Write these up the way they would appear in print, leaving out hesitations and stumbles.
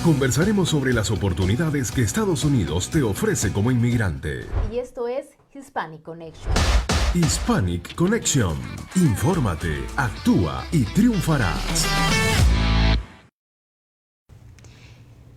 Conversaremos sobre las oportunidades que Estados Unidos te ofrece como inmigrante. Y esto es Hispanic Connection. Hispanic Connection. Infórmate, actúa y triunfarás.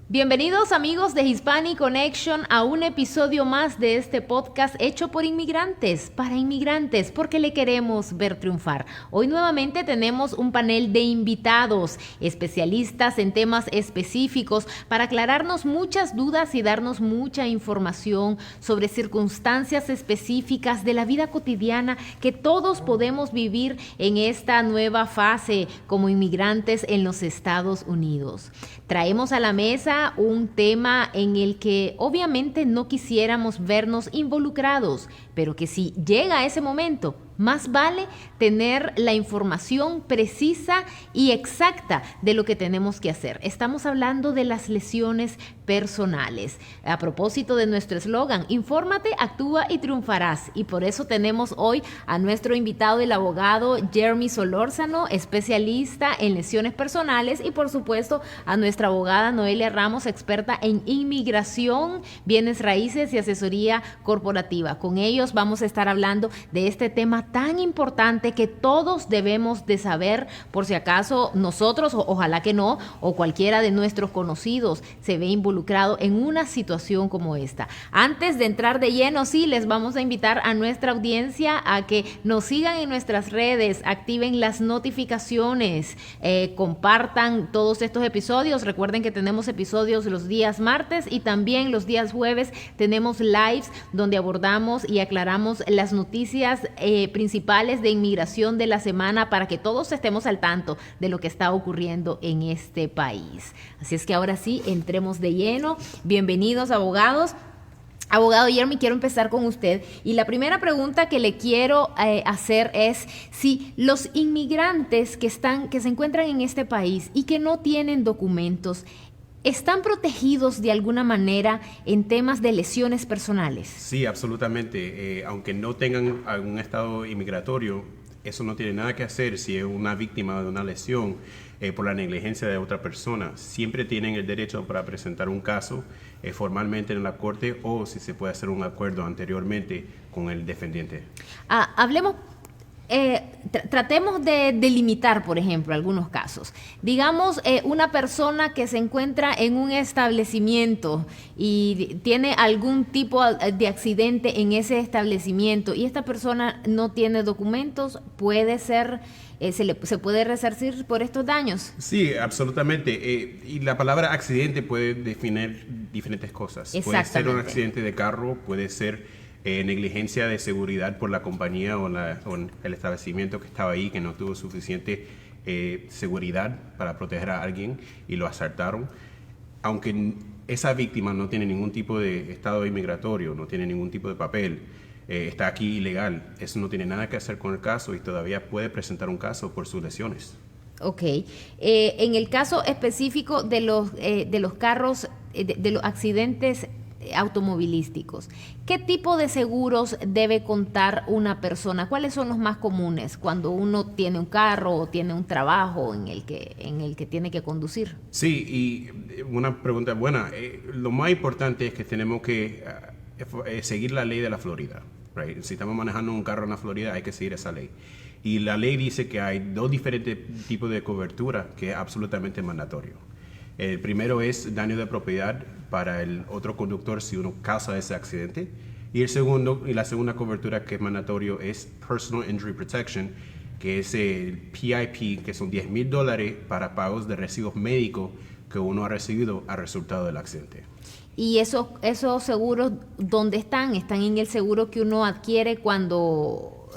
Bienvenidos amigos de Hispanic Connection a un episodio más de este podcast hecho por inmigrantes, para inmigrantes, porque le queremos ver triunfar. Hoy nuevamente tenemos un panel de invitados, especialistas en temas específicos para aclararnos muchas dudas y darnos mucha información sobre circunstancias específicas de la vida cotidiana que todos podemos vivir en esta nueva fase como inmigrantes en los Estados Unidos. Traemos a la mesa un tema en el que obviamente no quisiéramos vernos involucrados, pero que si llega a ese momento, más vale tener la información precisa y exacta de lo que tenemos que hacer. Estamos hablando de las lesiones personales. A propósito de nuestro eslogan, infórmate, actúa y triunfarás. Y por eso tenemos hoy a nuestro invitado, el abogado Jeremy Solórzano, especialista en lesiones personales, y por supuesto a nuestra abogada Noelia Ramos, experta en inmigración, bienes raíces y asesoría corporativa. Con ellos vamos a estar hablando de este tema tan importante que todos debemos de saber, por si acaso nosotros, ojalá que no, o cualquiera de nuestros conocidos se ve involucrado en una situación como esta. Antes de entrar de lleno, sí, les vamos a invitar a nuestra audiencia a que nos sigan en nuestras redes, activen las notificaciones, compartan todos estos episodios. Recuerden que tenemos episodios los días martes y también los días jueves tenemos lives donde abordamos y aclaramos las noticias principales de inmigración de la semana para que todos estemos al tanto de lo que está ocurriendo en este país. Así es que ahora sí, entremos de lleno. Bienvenidos, abogados. Abogado Jeremy, quiero empezar con usted. Y la primera pregunta que le quiero hacer es si los inmigrantes que se encuentran en este país y que no tienen documentos, ¿están protegidos de alguna manera en temas de lesiones personales? Sí, absolutamente. Aunque no tengan algún estado inmigratorio, eso no tiene nada que hacer si es una víctima de una lesión por la negligencia de otra persona. Siempre tienen el derecho para presentar un caso formalmente en la corte, o si se puede hacer un acuerdo anteriormente con el defendiente. Hablemos. Tratemos de delimitar, por ejemplo, algunos casos. Digamos, una persona que se encuentra en un establecimiento y tiene algún tipo de accidente en ese establecimiento y esta persona no tiene documentos, puede ser, se puede resarcir por estos daños. Sí, absolutamente. Y la palabra accidente puede definir diferentes cosas. Puede ser un accidente de carro, puede ser negligencia de seguridad por la compañía o el establecimiento que estaba ahí, que no tuvo suficiente seguridad para proteger a alguien y lo asaltaron. Aunque esa víctima no tiene ningún tipo de estado inmigratorio, no tiene ningún tipo de papel, está aquí ilegal, eso no tiene nada que hacer con el caso y todavía puede presentar un caso por sus lesiones. Ok. En el caso específico de los carros, de los accidentes automovilísticos, ¿qué tipo de seguros debe contar una persona? ¿Cuáles son los más comunes cuando uno tiene un carro o tiene un trabajo en el que tiene que conducir? Sí, y una pregunta buena. Lo más importante es que tenemos que seguir la ley de la Florida. Right? Si estamos manejando un carro en la Florida, hay que seguir esa ley. Y la ley dice que hay dos diferentes tipos de cobertura que es absolutamente mandatorio. El primero es daño de propiedad para el otro conductor si uno causa ese accidente. Y la segunda cobertura que es mandatorio es Personal Injury Protection, que es el PIP, que son $10,000 para pagos de recibos médicos que uno ha recibido al resultado del accidente. ¿Y esos seguros dónde están? ¿Están en el seguro que uno adquiere cuando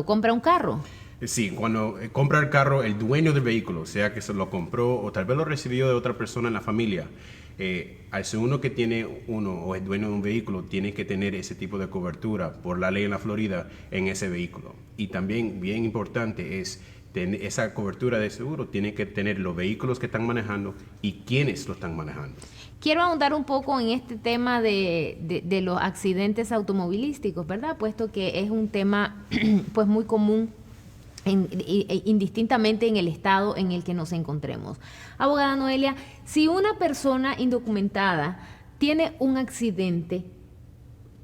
compra un carro? Sí, cuando compra el carro, el dueño del vehículo, sea que se lo compró o tal vez lo recibió de otra persona en la familia, al ser uno que tiene uno o es dueño de un vehículo, tiene que tener ese tipo de cobertura por la ley en la Florida en ese vehículo. Y también, bien importante, es esa cobertura de seguro tiene que tener los vehículos que están manejando y quiénes lo están manejando. Quiero ahondar un poco en este tema de los accidentes automovilísticos, ¿verdad? Puesto que es un tema pues muy común indistintamente en el estado en el que nos encontremos. Abogada Noelia, si una persona indocumentada tiene un accidente,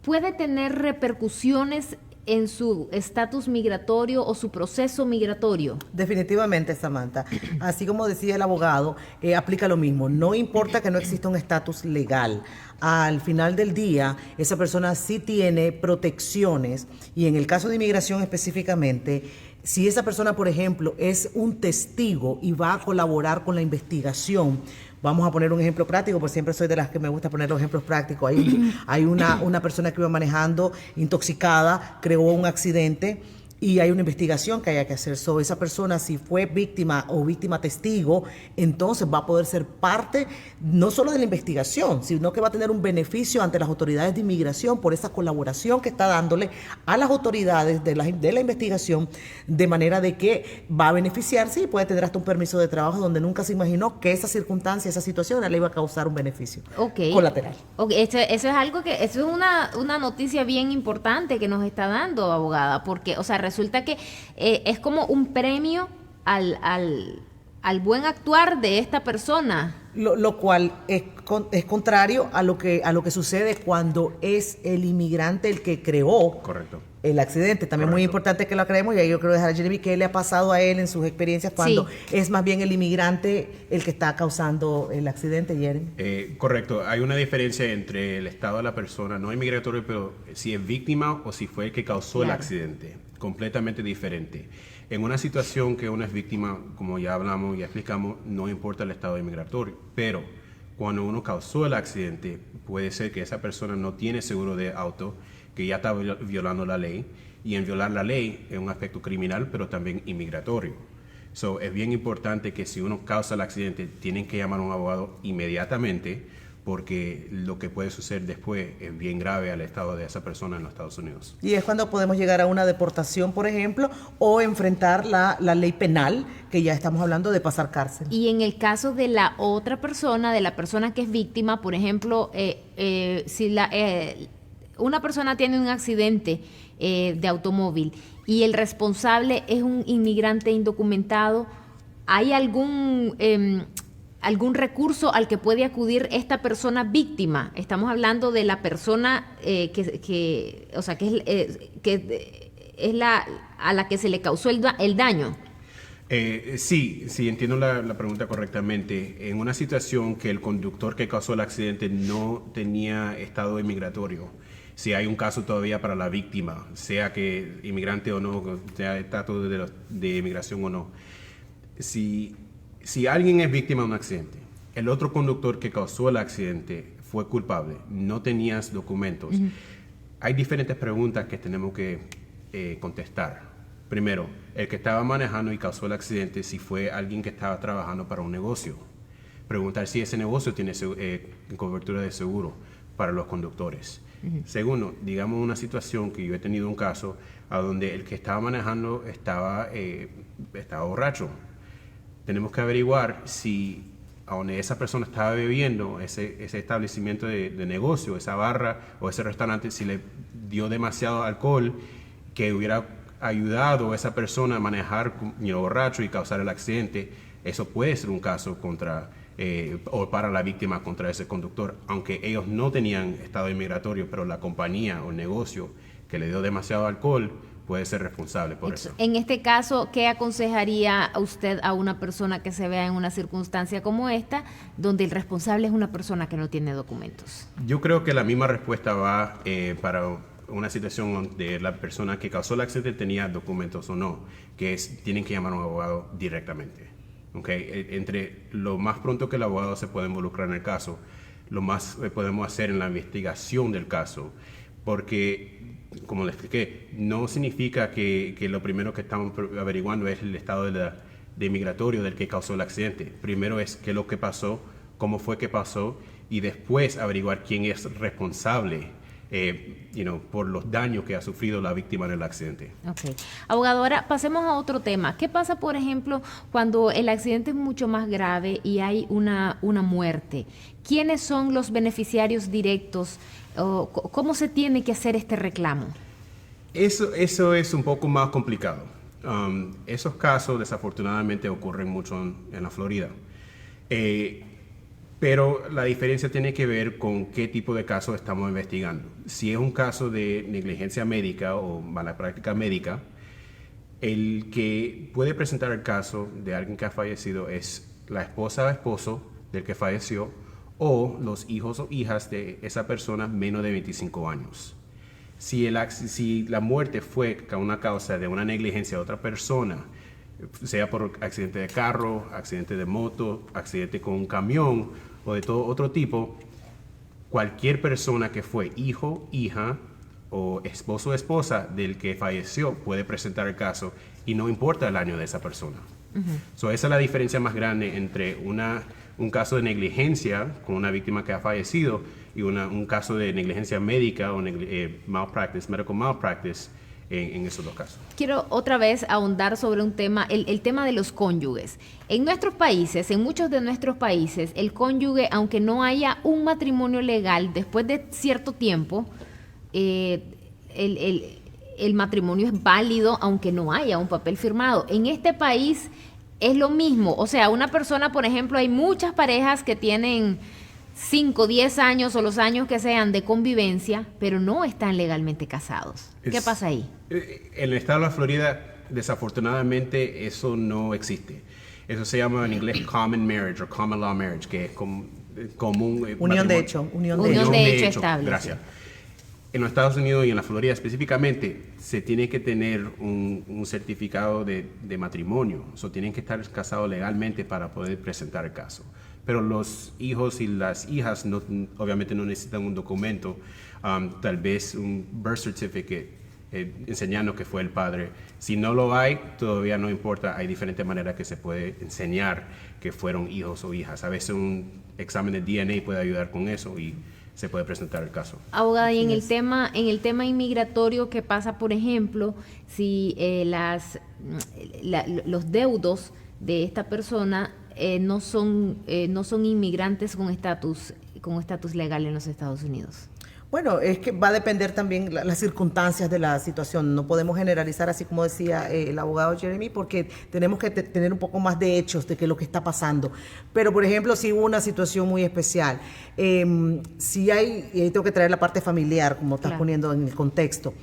¿puede tener repercusiones en su estatus migratorio o su proceso migratorio? Definitivamente, Samantha. Así como decía el abogado, aplica lo mismo. No importa que no exista un estatus legal. Al final del día, esa persona sí tiene protecciones y en el caso de inmigración específicamente, si esa persona, por ejemplo, es un testigo y va a colaborar con la investigación, vamos a poner un ejemplo práctico, porque siempre soy de las que me gusta poner los ejemplos prácticos. Hay una persona que iba manejando intoxicada, creó un accidente y hay una investigación que haya que hacer sobre esa persona. Si fue víctima o víctima testigo, entonces va a poder ser parte no solo de la investigación, sino que va a tener un beneficio ante las autoridades de inmigración por esa colaboración que está dándole a las autoridades de la investigación, de manera de que va a beneficiarse y puede tener hasta un permiso de trabajo donde nunca se imaginó que esa circunstancia, esa situación le iba a causar un beneficio colateral. Eso es algo eso es una noticia bien importante que nos está dando, abogada, porque, o sea, resulta que es como un premio al buen actuar de esta persona. Lo cual es contrario a lo que sucede cuando es el inmigrante el que creó Correcto. el accidente. También muy importante que lo creemos, y ahí yo quiero dejar a Jeremy qué le ha pasado a él en sus experiencias cuando es más bien el inmigrante el que está causando el accidente, Jeremy. Correcto. Hay una diferencia entre el estado de la persona, no inmigratorio, pero si es víctima o si fue el que causó el accidente. Completamente diferente. En una situación que uno es víctima, como ya hablamos y explicamos, no importa el estado inmigratorio, pero cuando uno causó el accidente, puede ser que esa persona no tiene seguro de auto, que ya está violando la ley, y en violar la ley es un aspecto criminal, pero también inmigratorio. So, es bien importante que si uno causa el accidente, tienen que llamar a un abogado inmediatamente, porque lo que puede suceder después es bien grave al estado de esa persona en los Estados Unidos. Y es cuando podemos llegar a una deportación, por ejemplo, o enfrentar la ley penal, que ya estamos hablando de pasar cárcel. Y en el caso de la otra persona, de la persona que es víctima, por ejemplo, si una persona tiene un accidente de automóvil y el responsable es un inmigrante indocumentado, ¿hay algún recurso al que puede acudir esta persona víctima? Estamos hablando de la persona que es a la que se le causó el daño. Sí, entiendo la pregunta correctamente. En una situación que el conductor que causó el accidente no tenía estado inmigratorio, si hay un caso todavía para la víctima, sea que inmigrante o no, sea estatus de inmigración o no, si alguien es víctima de un accidente, el otro conductor que causó el accidente fue culpable, no tenías documentos, hay diferentes preguntas que tenemos que contestar. Primero, el que estaba manejando y causó el accidente, si fue alguien que estaba trabajando para un negocio. Preguntar si ese negocio tiene cobertura de seguro para los conductores. Segundo, digamos una situación que yo he tenido un caso a donde el que estaba manejando estaba borracho. Tenemos que averiguar si a donde esa persona estaba bebiendo, ese establecimiento de negocio, esa barra o ese restaurante, si le dio demasiado alcohol que hubiera ayudado a esa persona a manejar borracho y causar el accidente. Eso puede ser un caso o para la víctima contra ese conductor, aunque ellos no tenían estado inmigratorio, pero la compañía o el negocio que le dio demasiado alcohol puede ser responsable por eso. En este caso, ¿qué aconsejaría usted a una persona que se vea en una circunstancia como esta, donde el responsable es una persona que no tiene documentos? Yo creo que la misma respuesta va para una situación donde la persona que causó el accidente tenía documentos o no, tienen que llamar a un abogado directamente. ¿Okay? Entre lo más pronto que el abogado se pueda involucrar en el caso, lo más podemos hacer en la investigación del caso, porque, como le expliqué, no significa que lo primero que estamos averiguando es el estado de inmigratorio del que causó el accidente. Primero es qué es lo que pasó, cómo fue que pasó, y después averiguar quién es responsable por los daños que ha sufrido la víctima en el accidente. Okay. Abogado, ahora pasemos a otro tema. ¿Qué pasa, por ejemplo, cuando el accidente es mucho más grave y hay una muerte? ¿Quiénes son los beneficiarios directos? ¿Cómo se tiene que hacer este reclamo? Eso es un poco más complicado. Esos casos desafortunadamente ocurren mucho en la Florida. Pero la diferencia tiene que ver con qué tipo de caso estamos investigando. Si es un caso de negligencia médica o mala práctica médica, el que puede presentar el caso de alguien que ha fallecido es la esposa o esposo del que falleció o los hijos o hijas de esa persona menos de 25 años. Si la muerte fue una causa de una negligencia de otra persona, sea por accidente de carro, accidente de moto, accidente con un camión o de todo otro tipo, cualquier persona que fue hijo, hija o esposo o esposa del que falleció puede presentar el caso y no importa el año de esa persona. So, esa es la diferencia más grande entre un caso de negligencia con una víctima que ha fallecido y un caso de negligencia médica o medical malpractice en esos dos casos. Quiero otra vez ahondar sobre un tema, el tema de los cónyuges. En nuestros países, en muchos de nuestros países, el cónyuge, aunque no haya un matrimonio legal, después de cierto tiempo, el matrimonio es válido aunque no haya un papel firmado. En este país es lo mismo. O sea, una persona, por ejemplo, hay muchas parejas que tienen 5, 10 años o los años que sean de convivencia, pero no están legalmente casados. ¿Qué pasa ahí? En el estado de la Florida, desafortunadamente, eso no existe. Eso se llama en inglés common marriage o common law marriage, que es común. Unión de hecho. Unión de hecho estable. Gracias. En los Estados Unidos y en la Florida específicamente, se tiene que tener un certificado de matrimonio. O tienen que estar casados legalmente para poder presentar el caso. Pero los hijos y las hijas obviamente no necesitan un documento, tal vez un birth certificate enseñando que fue el padre. Si no lo hay, todavía no importa, hay diferentes maneras que se puede enseñar que fueron hijos o hijas. A veces un examen de DNA puede ayudar con eso y se puede presentar el caso. Abogada, y en el tema inmigratorio, ¿qué pasa, por ejemplo, si los deudos de esta persona no son inmigrantes con estatus legal en los Estados Unidos? Bueno, es que va a depender también las circunstancias de la situación. No podemos generalizar, así como decía el abogado Jeremy, porque tenemos que tener un poco más de hechos de qué es lo que está pasando. Pero, por ejemplo, si hubo una situación muy especial, si hay, y ahí tengo que traer la parte familiar, como estás poniendo en el contexto.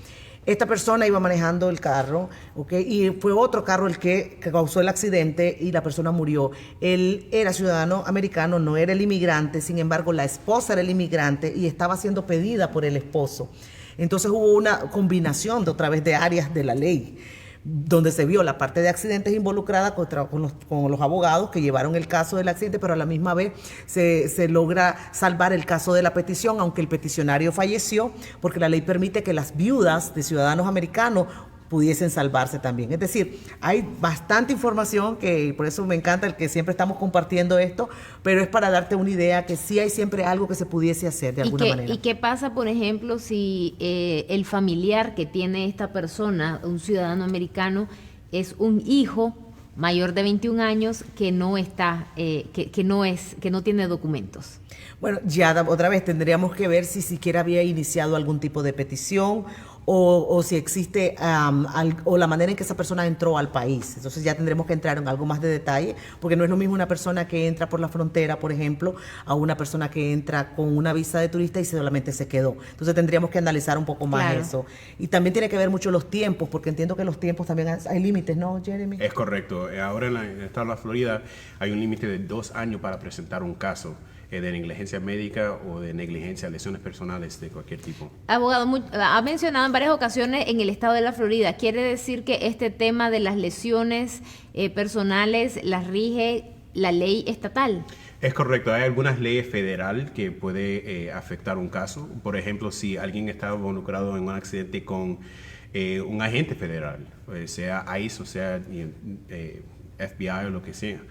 Esta persona iba manejando el carro, ¿okay? Y fue otro carro el que causó el accidente y la persona murió. Él era ciudadano americano, no era el inmigrante, sin embargo, la esposa era el inmigrante y estaba siendo pedida por el esposo. Entonces hubo una combinación de otra vez de áreas de la ley, donde se vio la parte de accidentes involucrada con los abogados que llevaron el caso del accidente, pero a la misma vez se logra salvar el caso de la petición, aunque el peticionario falleció, porque la ley permite que las viudas de ciudadanos americanos pudiesen salvarse también. Es decir, hay bastante información, que por eso me encanta el que siempre estamos compartiendo esto, pero es para darte una idea que sí hay siempre algo que se pudiese hacer de alguna manera. ¿Y qué pasa, por ejemplo, si el familiar que tiene esta persona, un ciudadano americano, es un hijo mayor de 21 años que no está, que no tiene documentos? Bueno, ya otra vez tendríamos que ver si siquiera había iniciado algún tipo de petición o si existe o la manera en que esa persona entró al país. Entonces ya tendremos que entrar en algo más de detalle, porque no es lo mismo una persona que entra por la frontera, por ejemplo, a una persona que entra con una visa de turista y solamente se quedó. Entonces tendríamos que analizar un poco más eso. Y también tiene que ver mucho los tiempos, porque entiendo que los tiempos también hay límites, ¿no, Jeremy? Es correcto. Ahora en el estado de la Florida hay un límite de 2 años para presentar un caso de negligencia médica o de negligencia, lesiones personales de cualquier tipo. Abogado, ha mencionado en varias ocasiones en el estado de la Florida. ¿Quiere decir que este tema de las lesiones personales las rige la ley estatal? Es correcto. Hay algunas leyes federales que puede afectar un caso. Por ejemplo, si alguien está involucrado en un accidente con un agente federal, sea ICE o sea FBI o lo que sea.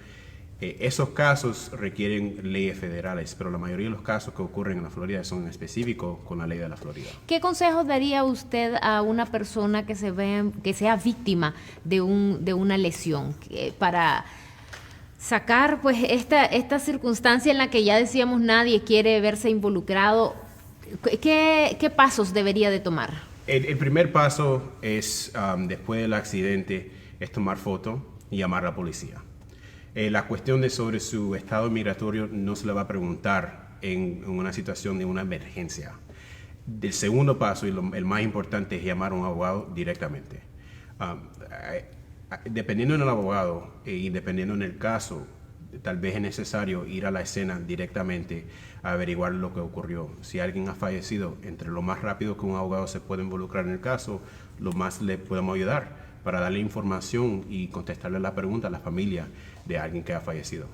Esos casos requieren leyes federales, pero la mayoría de los casos que ocurren en la Florida son específicos con la ley de la Florida. ¿Qué consejos daría usted a una persona que sea víctima de una lesión para sacar pues esta circunstancia en la que ya decíamos nadie quiere verse involucrado? ¿Qué pasos debería de tomar? El primer paso es, después del accidente, es tomar foto y llamar a la policía. La cuestión de sobre su estado migratorio no se le va a preguntar en una situación de una emergencia. El segundo paso y el más importante es llamar a un abogado directamente. Dependiendo del abogado y dependiendo en el caso, tal vez es necesario ir a la escena directamente a averiguar lo que ocurrió. Si alguien ha fallecido, entre lo más rápido que un abogado se puede involucrar en el caso, lo más le podemos ayudar para darle información y contestarle la pregunta a la familia de alguien que ha fallecido.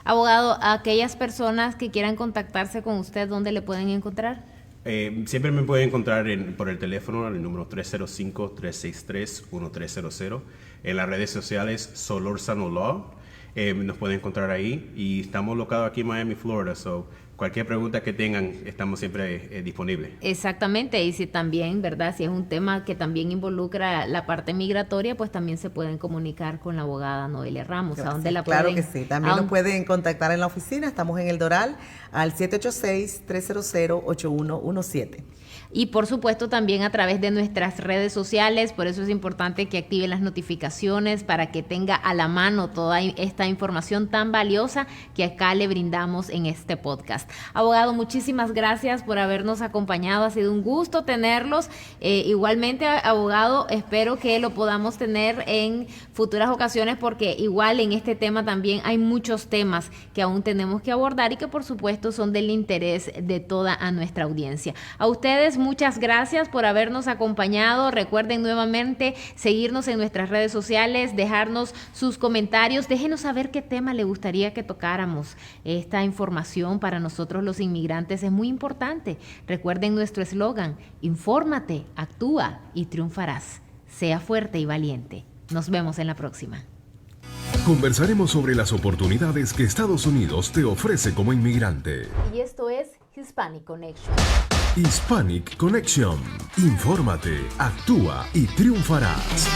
Abogado, a aquellas personas que quieran contactarse con usted, ¿dónde le pueden encontrar? Siempre me pueden encontrar por el teléfono, el número 305-363-1300. En las redes sociales, Solórzano Law. Nos pueden encontrar ahí y estamos locados aquí en Miami, Florida. So, cualquier pregunta que tengan, estamos siempre disponibles. Exactamente, y si también, ¿verdad? Si es un tema que también involucra la parte migratoria, pues también se pueden comunicar con la abogada Noelia Ramos. ¿A dónde la pueden? Claro que sí, también nos pueden contactar en la oficina, estamos en El Doral, al 786-300-8117. Y por supuesto también a través de nuestras redes sociales, por eso es importante que activen las notificaciones para que tenga a la mano toda esta información tan valiosa que acá le brindamos en este podcast. Abogado, muchísimas gracias por habernos acompañado, ha sido un gusto tenerlos. Igualmente, abogado, espero que lo podamos tener en futuras ocasiones porque igual en este tema también hay muchos temas que aún tenemos que abordar y que por supuesto son del interés de toda a nuestra audiencia. A ustedes, muchas gracias por habernos acompañado. Recuerden nuevamente seguirnos en nuestras redes sociales, dejarnos sus comentarios, déjenos saber qué tema le gustaría que tocáramos. Esta información para nosotros los inmigrantes es muy importante. Recuerden nuestro eslogan: infórmate, actúa y triunfarás. Sea fuerte y valiente. Nos vemos en la próxima. Conversaremos sobre las oportunidades que Estados Unidos te ofrece como inmigrante. Y esto es Hispanic Connection. Hispanic Connection. Infórmate, actúa y triunfarás.